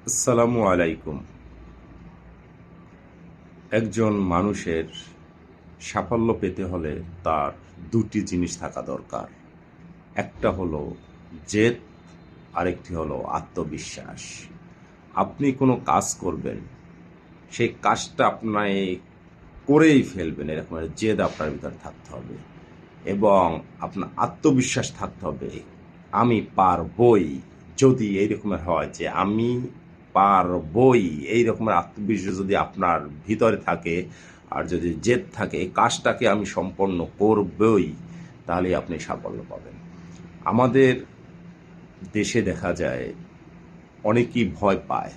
আসসালামু আলাইকুম। একজন মানুষের সাফল্য পেতে হলে তার দুটি জিনিস থাকা দরকার। একটা হলো জেদ, আরেকটি হলো আত্মবিশ্বাস। আপনি কোনো কাজ করবেন, সেই কাজটা আপনার করেই ফেলবেন, এরকম একটা জেদ আপনার ভিতরে থাকতে হবে এবং আপনার আত্মবিশ্বাস থাকতে হবে। আমি পারবই। যদি এই রকমের হয় যে আমি পারবই, এই রকমের আত্মবিশ্বাস যদি আপনার ভিতরে থাকে আর যদি জেদ থাকে এই কাজটাকে আমি সম্পন্ন করবই, তাহলে আপনি সাফল্য পাবেন। আমাদের দেশে দেখা যায় অনেকেই ভয় পায়।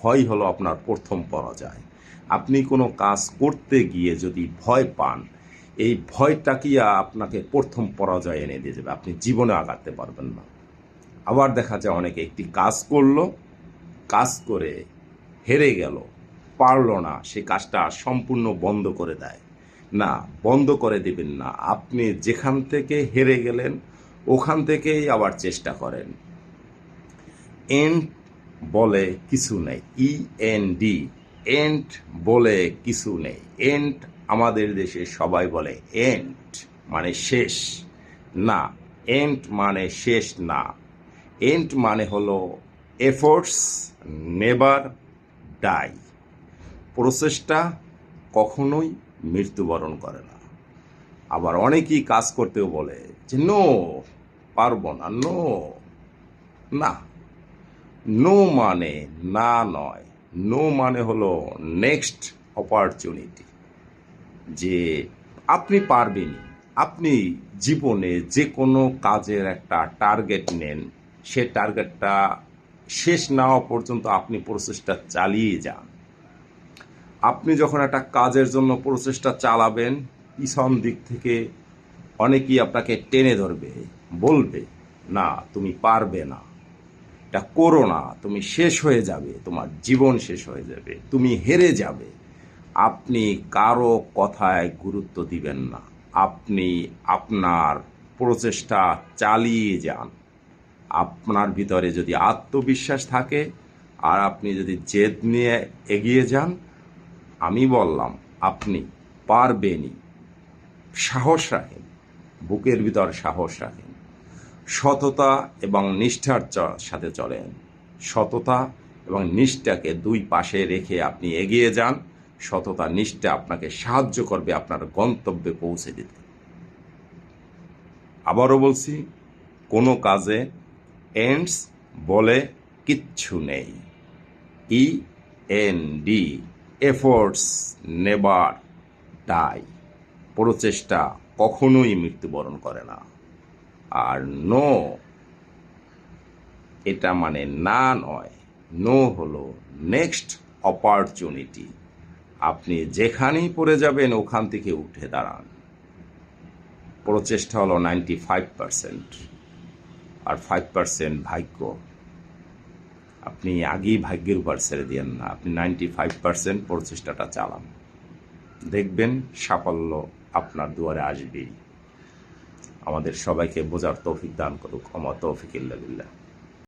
ভয় হলো আপনার প্রথম পরাজয়। আপনি কোনো কাজ করতে গিয়ে যদি ভয় পান, এই ভয়টাকে আপনাকে প্রথম পরাজয় এনে দিয়ে যাবে, আপনি জীবনে আগাতে পারবেন না। আবার দেখা যায় অনেকে একটি কাজ করলো, কাজ করে হেরে গেল, পারলো না, সে কাজটা সম্পূর্ণ বন্ধ করে দেয়। না, বন্ধ করে দিবেন না। আপনি যেখান থেকে হেরে গেলেন ওখান থেকেই আবার চেষ্টা করেন। এন্ড বলে কিছু নেই, ইএনডি, এন্ড বলে কিছু নেই। এন্ড আমাদের দেশে সবাই বলে এন্ড মানে শেষ। না, এন্ড মানে শেষ না। এন্ড মানে হলো এফোর্টস নেভার ডাই। প্রচেষ্টা কখনোই মৃত্যুবরণ করে না। আবার অনেকেই কাজ করতেও বলে যে নো, পারবো না, নো। না, নো মানে না নয়। নো মানে হলো নেক্সট অপরচুনিটি, যে আপনি পারবেনই। আপনি জীবনে যে কোনো কাজের একটা টার্গেট নেন, সে টার্গেটটা শেষ না হওয়া পর্যন্ত আপনি প্রচেষ্টা চালিয়ে যান। আপনি যখন একটা কাজের জন্য প্রচেষ্টা চালাবেন, পিছন দিক থেকে অনেকেই আপনাকে টেনে ধরবে, বলবে না তুমি পারবে না, এটা করো না, তুমি শেষ হয়ে যাবে, তোমার জীবন শেষ হয়ে যাবে, তুমি হেরে যাবে। আপনি কারো কথায় গুরুত্ব দিবেন না। আপনি আপনার প্রচেষ্টা চালিয়ে যান। আপনার ভিতরে যদি আত্মবিশ্বাস থাকে আর আপনি যদি জেদ নিয়ে এগিয়ে যান, আমি বললাম আপনি পারবেনই। সাহস রাখেন, বুকের ভিতর সাহস রাখেন, সততা এবং নিষ্ঠার সাথে চলেন। সততা এবং নিষ্ঠাকে দুই পাশে রেখে আপনি এগিয়ে যান। সততা নিষ্ঠা আপনাকে সাহায্য করবে আপনার গন্তব্যে পৌঁছে দিতে। আবারও বলছি, কোনো কাজে এন্ডস বলে কিচ্ছু নেই। END, efforts never die. প্রচেষ্টা কখনোই মৃত্যুবরণ করে না। আর নো, এটা মানে না নয়। নো হলো নেক্সট অপরচুনিটি। আপনি যেখানেই পড়ে যাবেন ওখান থেকে উঠে দাঁড়ান। প্রচেষ্টা হলো 95%, আর 5% ভাগ্য। আপনি আগেই ভাগ্যের উপর ছেড়ে দিয়েন না, আপনি 95% প্রচেষ্টাটা চালান, দেখবেন সাফল্য আপনার দুয়ারে আসবেই। আমাদের সবাইকে বোঝার তৌফিক দান করুক। ওমা তৌফিক ইল্লা বিল্লাহ।